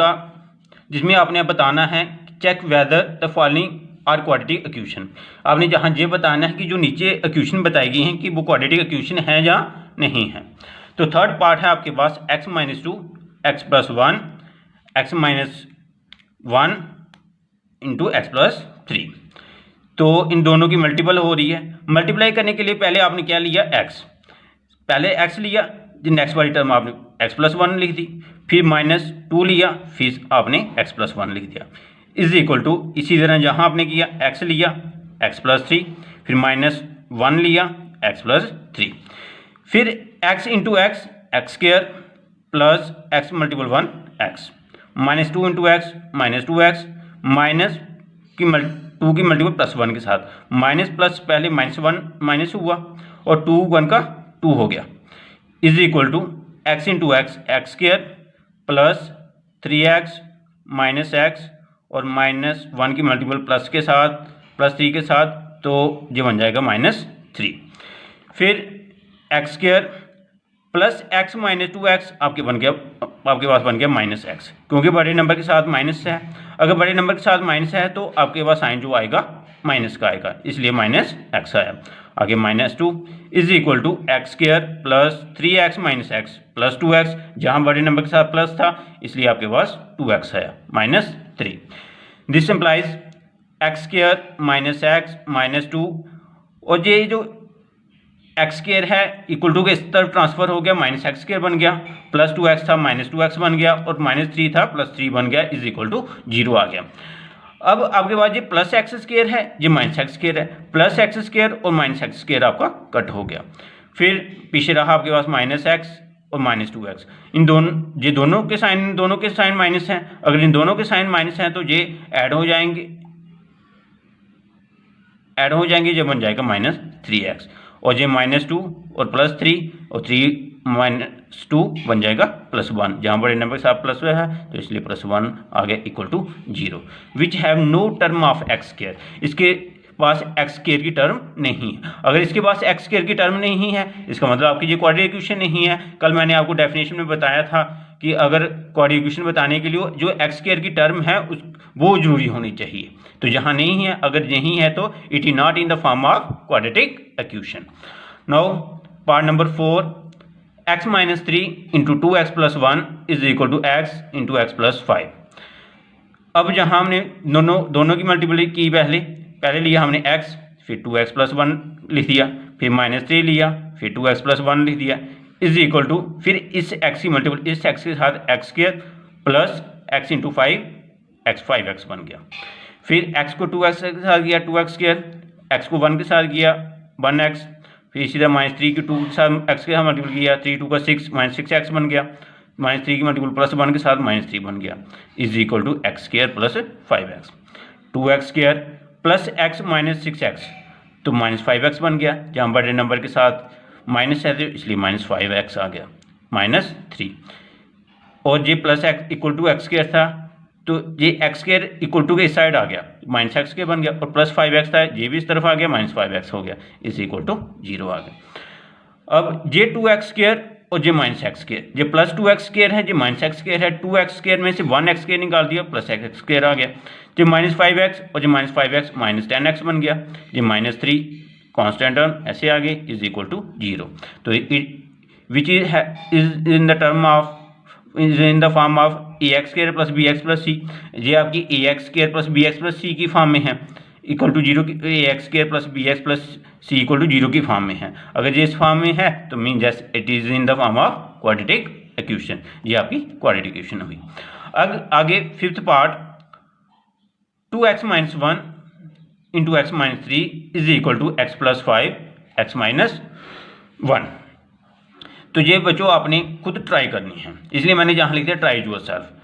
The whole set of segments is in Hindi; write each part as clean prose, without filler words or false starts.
का, जिसमें आपने बताना है check whether the following are quadratic equation. आपने जहाँ ये बताना है कि जो नीचे इक्वेशन बताई गई हैं कि वो क्वाड्रेटिक इक्वेशन है या नहीं है। तो थर्ड पार्ट है आपके पास x - 2 x + 1 x - 1 into x + 3। तो इन दोनों की मल्टीपल हो रही है। मल्टीप्लाई करने के लिए पहले आपने क्या लिया, x, पहले x लिया, नेक्स्ट वाली टर्म आपने x + 1 लिख दी, फिर -2 लिया, फिर आपने x + 1 लिख दिया, इज इक्वल टू इसी तरह जहाँ आपने किया x लिया x + 3, फिर -1 लिया x + 3, फिर x into x x² plus x × 1 x, -2 into x -2x, -2 की मल्टीपल +1 के साथ, माइनस प्लस पहले -1 माइनस हुआ और 2 1 का 2 हो गया, is equal to x into x x² plus 3x -x और -1 की मल्टीपल प्लस के साथ +3 के साथ, तो ये बन जाएगा -3। फिर x² प्लस x - 2x आपके पास बन गया -x, क्योंकि बड़े नंबर के साथ माइनस है। अगर बड़े नंबर के साथ माइनस है तो आपके पास साइन जो आएगा माइनस का आएगा, इसलिए -x आया। आगे -2 is equal to x² plus 3x -x plus 2x, जहाँ बड़े नंबर के साथ प्लस था इसलिए आपके पास 2x आया, -3। दिस इम्प्लाइज x² -x -2, और ये जो x² है इक्वल टू के इस तरफ ट्रांसफर हो गया, -x² बन गया, +2x था -2x बन गया, और -3 था +3 बन गया, इज इक्वल टू 0 आ गया। अब आपके पास ये +x² है, ये -x² है, +x² और -x² आपका कट हो गया। फिर पीछे रहा आपके पास -x और -2x, इन दोनों के साइन माइनस हैं। अगर इन दोनों के साइन माइनस हैं तो ये ऐड हो जाएंगे, ये बन जाएगा -3x, और ये -2 और +3 और 3 - 2 बन जाएगा +1, जहाँ बड़े नंबर के साथ प्लस है तो इसलिए +1 आ गया equal to 0, which have no term of x²। इसके पास x² की टर्म नहीं है। अगर इसके पास x² की टर्म नहीं है इसका मतलब आपकी ये क्वाड्रेटिक इक्वेशन नहीं है। कल मैंने आपको डेफिनेशन में बताया था कि अगर क्वाड्रेटिक इक्वेशन बताने के लिए जो x² की टर्म है वो जरूरी होनी चाहिए, तो यहाँ नहीं है। अगर नहीं है तो it is not in the form of quadratic equation. Now part number 4, x - 3 into 2x + 1 is equal to x into x + 5। अब जहाँ हमने दोनों की मल्टीप्लाई की, पहले लिया हमने x, फिर 2x + 1 लिख दिया, फिर -3 लिया, फिर 2x + 1 लिख दिया, इज इक्वल टू फिर इस x की मल्टीपल इस x के साथ x² plus x into 5 x 5x बन गया। फिर x को 2x के साथ किया 2x², x को 1 के साथ किया 1x, फिर इसी तरह -3 की 2 के साथ x के साथ मल्टीपल किया, 3 2 का 6 -6x बन गया, -3 की मल्टीपल +1 के साथ -3 बन गया, is equal to x² plus 5x, 2x² plus x -6x तो -5x बन गया, जहाँ बड़े नंबर के साथ माइनस है तो इसलिए -5x आ गया, -3, और ये plus x equal to x² था तो ये x² इक्वल टू के इस साइड आ गया, -x² बन गया, और +5x था ये भी इस तरफ आ गया, -5x हो गया, इज इक्वल टू 0 आ गया। अब ये 2x² और ये -x², ये +2x² है, ये -x² है, 2x² में से 1x² निकाल दिया, +x² आ गया, ये -5x और ये -5x -10x बन गया, ये -3 कांस्टेंट टर्म ऐसे आ गए, इज इक्वल टू 0। तो which is in the term of is in the form of ax² + bx + c, ये आपकी ax² + bx + c की फॉर्म में है, इक्वल टू 0 की ax² + bx + c equal to 0 की फॉर्म में है। अगर ये इस फॉर्म में है तो mean just it is in the form of quadratic equation, ये आपकी क्वाड्रेटिक इक्वेशन हुई। अब आगे fifth part, 2x - 1 into x - 3 is equal to x + 5 x - 1। तो ये बच्चों आपने खुद ट्राई करनी है, इसलिए मैंने जहाँ लिख दिया ट्राई योरसेल्फ।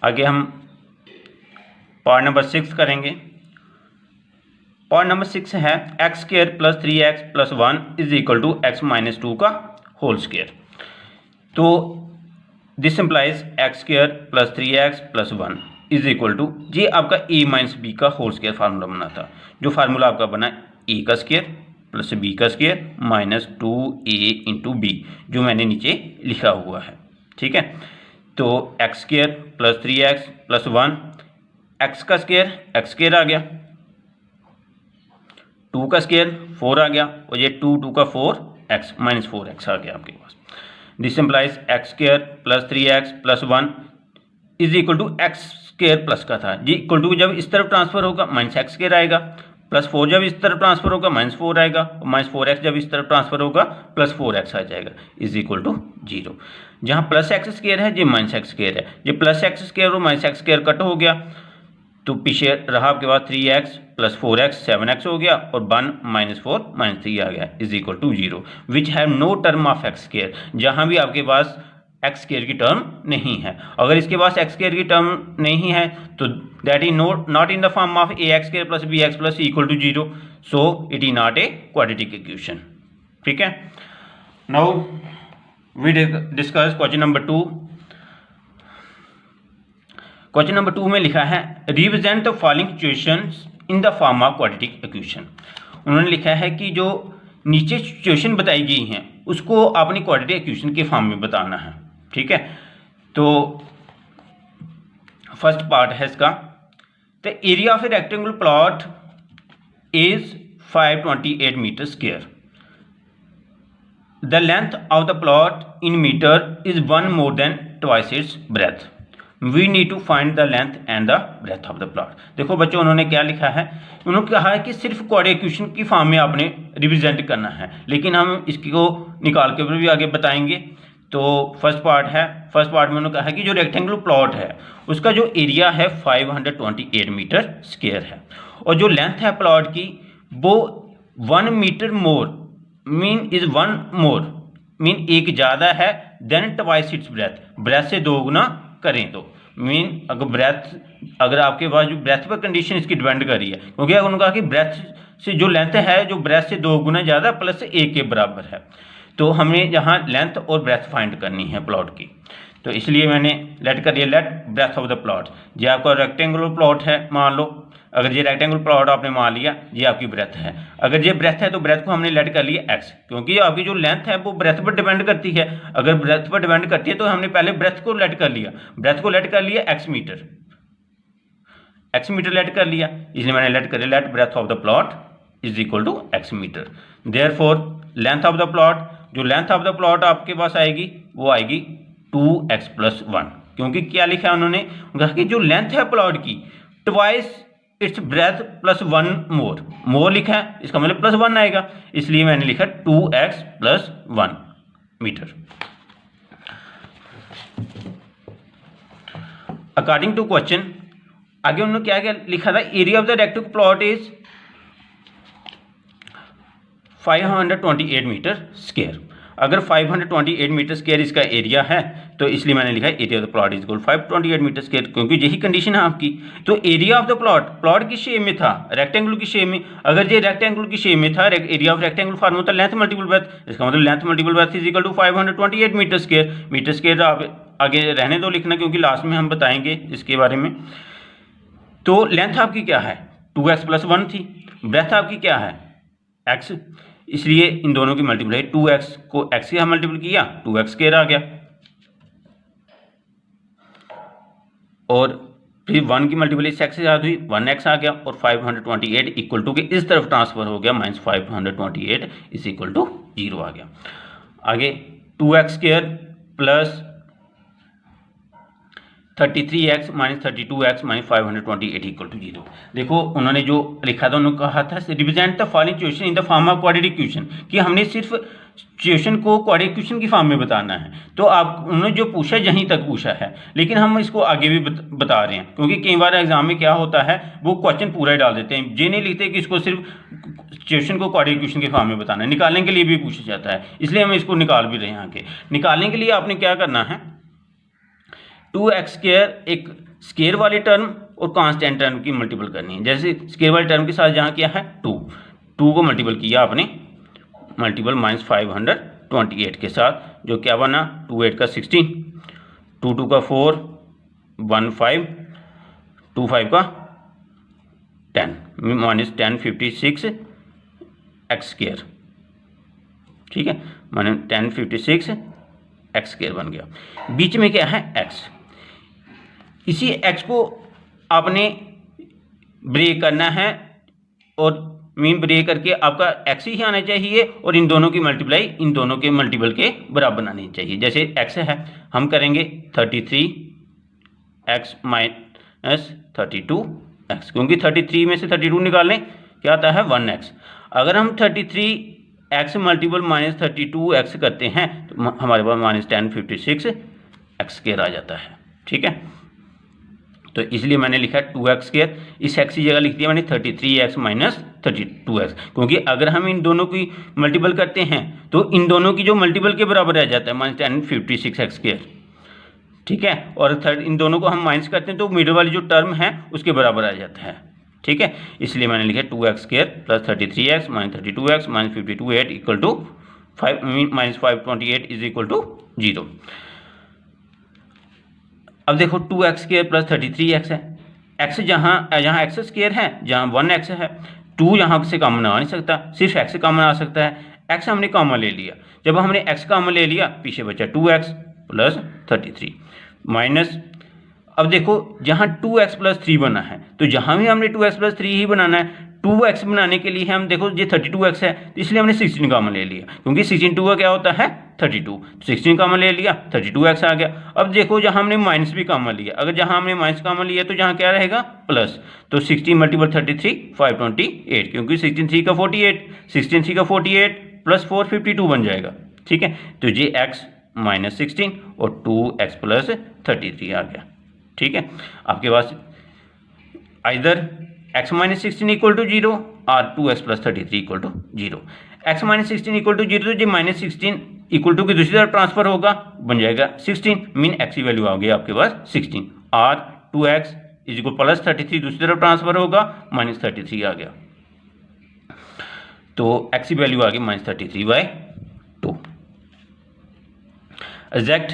आगे हम पार्ट नंबर 6 करेंगे। पार्ट नंबर 6 है x² + 3x + 1 is equal to x - 2 का होल स्क्वायर। तो this implies x square plus 3x plus 1 is equal to, ये आपका a माइनस बी का होल स्क्वायर फार्मूला बना था। जो फार्मूला आपका बना a का स्क्वायर प्लस b का square minus 2a into B, जो मैंने नीचे लिखा हुआ है। ठीक है, तो X square plus 3x plus 1, X का स्क्वायर आ गया, 2 का स्क्वायर 4 आ गया, और ये 2 का 4x माइनस 4x आ गया आपके पास। This implies x square plus 3x plus 1 is equal to x square plus का था जी, इक्वल टू जब इस तरफ ट्रांसफर होगा माइनस एक्स स्क्र आएगा, प्लस 4 जब इस तरफ ट्रांसफर होगा माइनस 4 आएगा, और माइनस 4x जब इस तरफ ट्रांसफर होगा प्लस 4x आ जाएगा, इज इक्वल टू 0। जहाँ प्लस एक्स स्क्र है ये माइनस एक्स स्क्र है, ये प्लस एक्स स्क्र और माइनस एक्स स्क्र कट हो गया, तो पीछे रहा आपके पास 3x प्लस 4x 7x हो गया, और 1 माइनस 4 माइनस 3 आ गया, is equal to 0, which have no term of X square, जहाँ भी आपके पास एक्स स्क्र की टर्म नहीं है। अगर इसके पास एक्स स्क्र की टर्म नहीं है तो that is not in the form of A X square plus B X plus equal to 0, so it is not a quadratic equation. ठीक है, now we discuss question number 2। Question number 2 में लिखा है represent the following situations in the form of quadratic equation. उन्होंने लिखा है कि जो नीचे सिचुएशन बताई गई हैं उसको आपने क्वाड्रेटिक इक्वेशन के फॉर्म में बताना है। ठीक है, तो फर्स्ट पार्ट है इसका, the area of a rectangular plot is 528 meter square, the length of the plot in meter is 1 more than twice its breadth, we need to find the length and the breadth of the plot. देखो बच्चों, उन्होंने क्या लिखा है, उन्होंने कहा है कि सिर्फ क्वाड्रेटिक इक्वेशन की फॉर्म में आपने रिप्रेजेंट करना है, लेकिन हम इसको निकाल के भी आगे बताएंगे। तो फर्स्ट पार्ट में उन्होंने कहा है कि जो रेक्टेंगुलर प्लॉट है उसका जो एरिया है 528 मीटर स्क्वायर है, और जो लेंथ है प्लॉट की वो 1 meter more mean is 1 more mean एक ज़्यादा है देन ट्वाइस इट्स ब्रेथ से 2 गुना करें तो मीन अगर आपके पास जो ब्रेथ पर कंडीशन इसकी डिपेंड कर रही है, क्योंकि उन्होंने कहा कि ब्रेथ से जो लेंथ है जो ब्रेथ से 2 गुना ज़्यादा प्लस 1 के बराबर है, तो हमें यहाँ लेंथ और ब्रेथ फाइंड करनी है प्लॉट की। तो इसलिए मैंने let breadth of the plot. ये आपका रेक्टेंगुलर प्लॉट है, मान लो अगर ये रेक्टेंगुलर प्लॉट आपने मान लिया, ये आपकी ब्रेथ है। अगर ये ब्रेथ है तो ब्रेथ को हमने लेट कर लिया x, क्योंकि आपकी जो लेंथ है वो ब्रेथ पर डिपेंड करती है। अगर ब्रेथ पर डिपेंड करती है तो हमने पहले ब्रेथ को लेट कर लिया, x मीटर लेट कर लिया, इसलिए मैंने let breadth of the plot is equal to x meter. Therefore length of the plot, जो लेंथ ऑफ द प्लॉट आपके पास आएगी वो आएगी 2x प्लस 1, क्योंकि क्या लिखा है उन्होंने कहा कि जो लेंथ है प्लॉट की ट्वाइस इट्स ब्रेथ प्लस 1 मोर लिखा है, इसका मतलब प्लस 1 आएगा, इसलिए मैंने लिखा 2x plus 1 meter. According to question आगे उन्होंने क्या क्या लिखा था, area of the rectangular plot is 528 meter square. अगर 528 मीटर स्क्वायर इसका एरिया है तो इसलिए मैंने लिखा है area of the plot is equal 528 meter square, क्योंकि यही कंडीशन है आपकी। तो एरिया ऑफ द प्लॉट की शेप में था, रेक्टेंगुलर की शेप में। अगर ये रेक्टेंगुलर की शेप में था, एरिया ऑफ रेक्टेंगुलर फॉर्म होता है लेंथ मल्टीपल ब्रेथ, इसका मतलब length multiple breadth is equal to 528 meter square. Meter square आप आगे रहने दो लिखना, क्योंकि लास्ट में हम बताएंगे इसके बारे में। तो लेंथ आपकी क्या है 2x प्लस 1 थी, ब्रेथ आपकी क्या है x, इसलिए इन दोनों की मल्टीप्लाई 2x को x से मल्टीपल किया 2x स्क्वायर आ गया, और फिर 1 की मल्टीपल इस x से याद हुई 1x आ गया, और 528 इक्वल टू के इस तरफ ट्रांसफर हो गया माइनस 528 इज इक्वल टू 0 आ गया। आगे 2x square plus 33x minus 32x minus 528 equal to 0। देखो उन्होंने जो लिखा था, उन्होंने कहा था represent the following situation in the form of quadratic equation, कि हमने सिर्फ सिचुएशन को क्वाड्रेटिक इक्वेशन की फॉर्म में बताना है। तो आप उन्होंने जो पूछा यहीं तक पूछा है, लेकिन हम इसको आगे भी बता रहे हैं, क्योंकि कई बार एग्जाम में क्या होता है वो क्वेश्चन पूरा ही डाल देते हैं, ये नहीं लिखते कि इसको सिर्फ सिचुएशन को क्वाड्रेटिक इक्वेशन की फॉर्म में बताना है। निकालने के लिए भी पूछा जाता है, इसलिए हम इसको निकाल भी रहे हैं आगे। निकालने के लिए आपने क्या करना है, 2x स्क्वायर एक स्क्वायर वाली टर्म और कांस्टेंट टर्म की मल्टीपल करनी है। जैसे स्क्वायर वाली टर्म के साथ जहाँ क्या है 2 को मल्टीपल किया आपने, मल्टीपल माइनस 528 के साथ, जो क्या बना 2 8 का 16, 2 2 का 4, 1 5, 2 5 का 10 माइनस 10 56 एक्स स्क्वायर, ठीक है, माइनस 10 56 एक्स स्क्वायर बन गया। बीच में क्या है एक्स, इसी एक्स को आपने ब्रेक करना है और मीन ब्रेक करके आपका एक्स ही आना चाहिए और इन दोनों की मल्टीप्लाई इन दोनों के मल्टीपल के बराबर बनानी चाहिए। जैसे एक्स है हम करेंगे 33 एक्स माइनस 32 एक्स, क्योंकि 33 में से 32 निकालने क्या आता है 1 एक्स। अगर हम 33 एक्स मल्टीपल माइनस 32 एक्स करते हैं तो हमारे पास माइनस 10 56 एक्स स्क्वायर आ जाता है, ठीक है। तो इसलिए मैंने लिखा 2x स्क्वायर, इस एक्स की जगह लिख दिया मैंने 33x माइनस 32x, क्योंकि अगर हम इन दोनों की मल्टीपल करते हैं तो इन दोनों की जो मल्टीपल के बराबर रह जाता है माइनस 10 56 एक्स स्क्वायर, ठीक है। और इन दोनों को हम माइनस करते हैं तो मिडिल वाली जो टर्म है उसके बराबर आ जाता है, ठीक है। इसलिए मैंने लिखा 2x square plus 33x minus 32x minus 52 equal to 5 minus 528 is equal to 0। अब देखो 2x स्क्वायर प्लस 33x है, x जहाँ एक्स स्क्वायर है, जहाँ 1x है, 2 यहाँ से कॉमन आ नहीं सकता, सिर्फ x कॉमन आ सकता है। x हमने कॉमन ले लिया, जब हमने x कॉमन ले लिया पीछे बचा 2x प्लस 33 माइनस, अब देखो जहाँ 2x प्लस 3 बना है तो जहाँ भी हमने 2x प्लस 3 ही बनाना है। 2x बनाने के लिए हम देखो ये 32x है तो इसलिए हमने 16 कॉमन ले लिया, क्योंकि 16 2 का क्या होता है 32, 16 कॉमन ले लिया 32x आ गया। अब देखो जहाँ हमने माइनस भी कॉमन लिया, अगर जहाँ हमने माइनस कॉमन लिया तो जहाँ क्या रहेगा प्लस, तो 16 मल्टीपल 33 528, क्योंकि 16 3 का 48, 16 3 का 48 प्लस 4 52 बन जाएगा, ठीक है। तो ये x माइनस 16 और 2x प्लस 33 आ गया, ठीक है। आपके पास either x minus 16 equal to 0 और 2x plus 33 equal to 0। x minus 16 equal to 0 तो जी माइनस 16 इक्वल टू की दूसरी तरफ ट्रांसफर होगा, बन जाएगा 16, मीन x की वैल्यू आ गई आपके पास 16, और 2x इज इक्वल प्लस 33 दूसरी तरफ ट्रांसफर होगा माइनस 33 आ गया, तो x की वैल्यू आ गई minus 33/2। Exact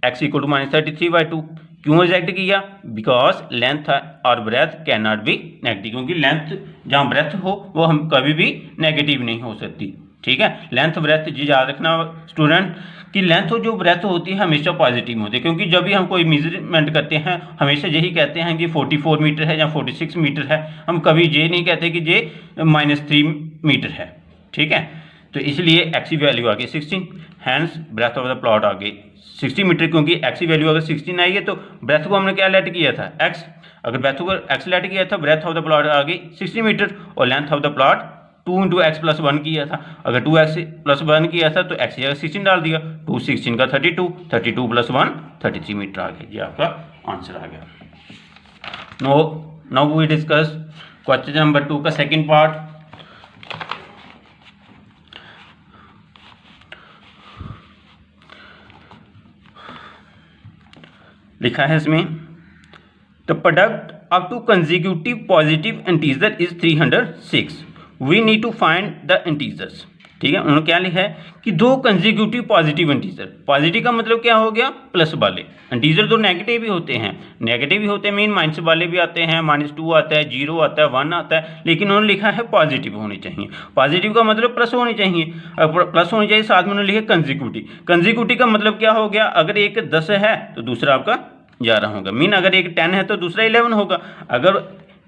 x equal to minus 33/2। क्यों रिजेक्ट किया? बिकॉज लेंथ और breadth can not be negative, क्योंकि लेंथ जहाँ ब्रेथ हो वो हम कभी भी नेगेटिव नहीं हो सकती, ठीक है। लेंथ ब्रेथ जी याद रखना स्टूडेंट कि लेंथ हो जो ब्रेथ होती है हमेशा पॉजिटिव होती है, क्योंकि जब भी हम कोई मेजरमेंट करते हैं हमेशा यही कहते हैं कि 44 मीटर है या 46 मीटर है, हम कभी ये नहीं कहते कि ये -3 मीटर है, ठीक है। तो इसलिए x की वैल्यू आ गई 16, hence breadth of the plot आ गई 60 मीटर, क्योंकि x की वैल्यू अगर 16 आई है तो ब्रेथ को हमने क्या लेट किया था x, अगर ब्रेथ को x लेट किया था ब्रेथ ऑफ द प्लॉट आ गई 60 मीटर, और length of the plot 2 × x + 1 किया था, अगर 2x + 1 किया था तो x की जगह 16 डाल दिया, 2 16 का 32, 32 + 1 33 मीटर आ गया, ये आपका आंसर आ गया। Now we discuss question number 2 का सेकंड पार्ट। लिखा है इसमें the product of 2 consecutive positive integer is 306, we need to find the integers, ठीक है। उन्होंने क्या लिखा है कि 2 कंसेक्यूटिव पॉजिटिव इंटीजर, पॉजिटिव का मतलब क्या हो गया प्लस वाले, इंटीजर तो नेगेटिव भी होते हैं, नेगेटिव भी होते हैं मीन माइनस वाले भी आते हैं, -2 आता है, 0 आता है, 1 आता है, लेकिन उन्होंने लिखा है पॉजिटिव होनी चाहिए। पॉजिटिव का मतलब प्लस होनी चाहिए, प्लस होनी चाहिए, साथ में उन्होंने लिखा कंसेक्यूटिव। कंसेक्यूटिव का मतलब क्या हो गया, अगर एक 10 है तो दूसरा आपका 11 होगा, मीन अगर एक 10 है तो दूसरा 11 होगा, अगर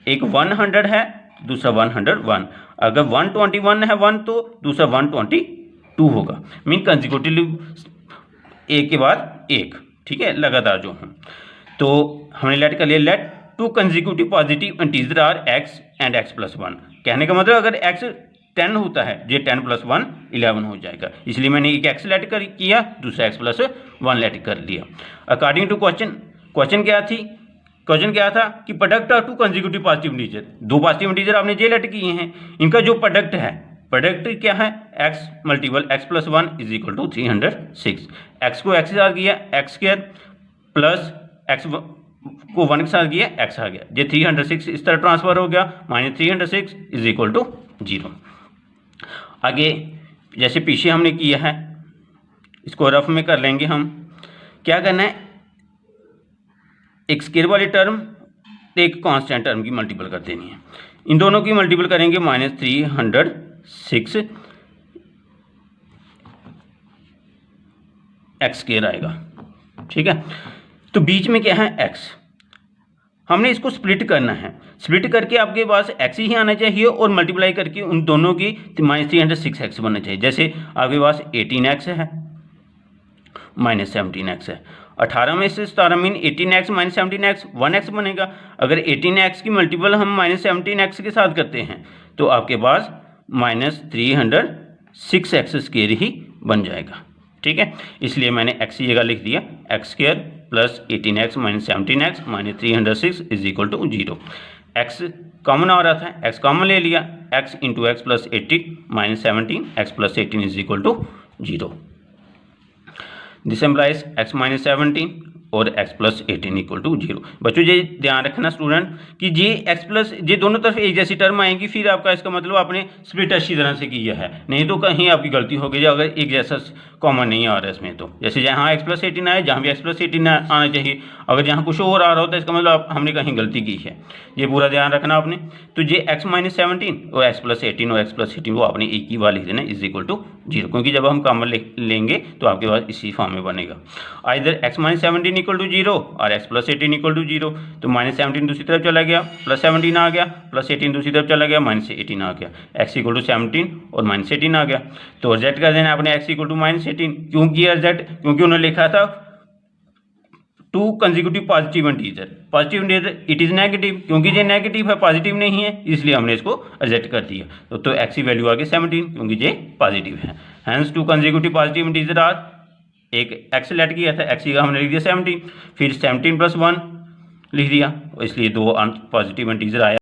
एक 100 है दूसरा 101, अगर 121 है 1 तो दूसरा 122 होगा, मीन कंसेक्यूटिव एक के बाद एक, ठीक है, लगातार जो हूँ। तो हमने लेट कर लिया, let 2 consecutive positive integer are x and x + 1, कहने का मतलब अगर x 10 होता है ये 10 + 1 11 हो जाएगा, इसलिए मैंने एक x लेट कर किया, दूसरा x + 1 लेट कर लिया। अकॉर्डिंग टू क्वेश्चन क्या थी, क्वेश्चन क्या था कि product of 2 consecutive positive integer, 2 positive integer आपने जे लेट किए हैं, इनका जो प्रोडक्ट है, प्रोडक्ट क्या है x multiple x + 1 is equal to 306, x को x के साथ किया x स्क्वायर प्लस x को 1 के साथ किया x आ गया, ये 306 इस तरह ट्रांसफर हो गया, -306 इज इक्वल टू 0। आगे जैसे पीछे हमने किया है इसको रफ में कर लेंगे हम। क्या करना है, एक स्क्वायर वाली टर्म एक कांस्टेंट टर्म की मल्टीपल कर देनी है। इन दोनों की मल्टीपल करेंगे -306 एक्स स्क्वायर आएगा। ठीक है, तो बीच में क्या है एक्स, हमने इसको स्प्लिट करना है। स्प्लिट करके आपके पास एक्स ही आना चाहिए और मल्टीप्लाई करके उन दोनों की -306 एक्स बनना चाहिए। जैसे आपके पास 18x है -17x है, 18 में से 17 मीन 18x -17x 1x बनेगा। अगर 18x की मल्टीपल हम -17x के साथ करते हैं तो आपके पास -306 एक्स स्क्वायर ही बन जाएगा। ठीक है, इसलिए मैंने x की जगह लिख दिया x square plus 18x -17x -306 is equal to 0। x common आ रहा था, x कॉमन ले लिया, x into x plus 18 -17 x plus 18 is equal to 0। This implies x -17 और x प्लस 18 इक्वल टू 0। बच्चों ये ध्यान रखना स्टूडेंट कि ये x प्लस ये दोनों तरफ एक जैसी टर्म आएंगी, फिर आपका इसका मतलब आपने स्प्लिट अच्छी तरह से किया है, नहीं तो कहीं आपकी गलती हो गई अगर एक जैसा कॉमन नहीं आ रहा है इसमें। तो जैसे जहाँ x प्लस 18 आए जहाँ भी x प्लस 18 आना चाहिए, अगर जहाँ कुछ और आ रहा होता है इसका मतलब हमने कहीं गलती की है, ये पूरा ध्यान रखना आपने। तो ये x -17 और x प्लस 18 और x प्लस 18 वो आपने एक ही बार लिख देना इज इक्वल टू 0, क्योंकि जब हम कॉमन लेंगे तो आपके पास इसी फॉर्म में बनेगा। आइदर x -17 इक्वल टू 0 और x प्लस 18 इक्वल टू 0। तो -17 दूसरी तरफ चला गया, प्लस 17 आ गया, प्लस 18 दूसरी तरफ चला गया, -18 आ गया, x इक्वल टू 17 और -18 आ गया। तो रिजेक्ट कर देना आपने x इक्वल टू -18। क्यों किया रिजेक्ट? क्योंकि उन्होंने लिखा था 2 consecutive positive integer, positive integer it is negative, क्योंकि ये नेगेटिव है पॉजिटिव नहीं है इसलिए हमने इसको रिजेक्ट कर दिया। तो x की वैल्यू आ गई 17 क्योंकि ये पॉजिटिव है। Hence 2 consecutive positive integer are, एक x लेट किया था, x का हमने लिख दिया 17, फिर 17 + 1 लिख दिया, इसलिए 2 पॉजिटिव इंटीजर आया।